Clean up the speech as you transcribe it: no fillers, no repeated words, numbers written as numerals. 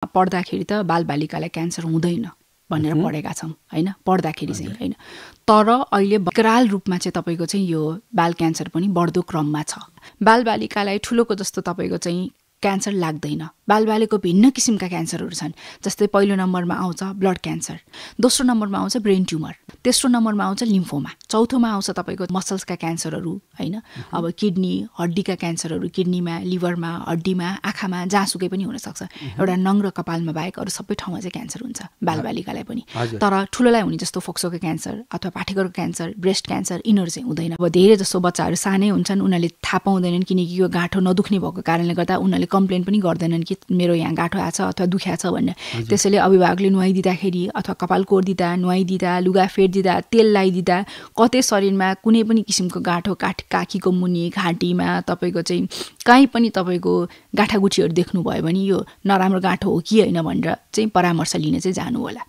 पढ्दाखेरि त बालबालिकालाई क्यान्सर हुँदैन भनेर पढेका छौँ हैन, पढ्दाखेरि चाहिँ हैन। तर अहिले विकराल रूपमा चाहिँ तपाईँको चाहिँ यो बाल क्यान्सर पनि बढ्दो क्रममा छ। बालबालिकालाई ठुलोको जस्तो तपाईँको चाहिँ क्यान्सर लाग्दैन। बालबालिकाको भिन्न किसिमका क्यान्सरहरू छन्। जस्तै पहिलो नम्बरमा आउँछ ब्लड क्यान्सर, दोस्रो नम्बरमा आउँछ ब्रेन ट्युमर, तेस्रो नम्बरमा आउँछ लिम्फोमा, चौथोमा आउँछ तपाईँको मसल्सका क्यान्सरहरू हैन। अब किडनी हड्डीका क्यान्सरहरू किडनीमा, लिभरमा, हड्डीमा, आँखामा, जहाँसुकै पनि हुनसक्छ। एउटा नङ र कपालमा बाहेक अरू सबै ठाउँमा चाहिँ क्यान्सर हुन्छ बालबालिकालाई पनि। तर ठुलोलाई हुने जस्तो फोक्सोको क्यान्सर अथवा पाठेघरको क्यान्सर, ब्रेस्ट क्यान्सर यिनीहरू चाहिँ हुँदैन। अब धेरै जसो बच्चाहरू सानै हुन्छन्, उनीहरूले थाहा पाउँदैनन् किनकि यो गाँठो नदुख्ने भएको कारणले गर्दा उनीहरूले कम्प्लेन पनि गर्दैनन् कि मेरो यहाँ गाँठो आछ अथवा दुख्या छ भन्ने। त्यसैले अभिभावकले नुहाइदिँदाखेरि अथवा कपाल कोरिदिँदा, नुहाइदिँदा, लुगा फेरिदिँदा, तेल लगाइदिँदा कतै शरीरमा कुनै पनि किसिमको गाँठो काखीको मुनि, घाँटीमा तपाईँको चाहिँ कहीँ पनि तपाईँको गाँठागुठीहरू देख्नुभयो भने यो नराम्रो गाँठो हो कि होइन भनेर चाहिँ परामर्श लिन चाहिँ जानु होला।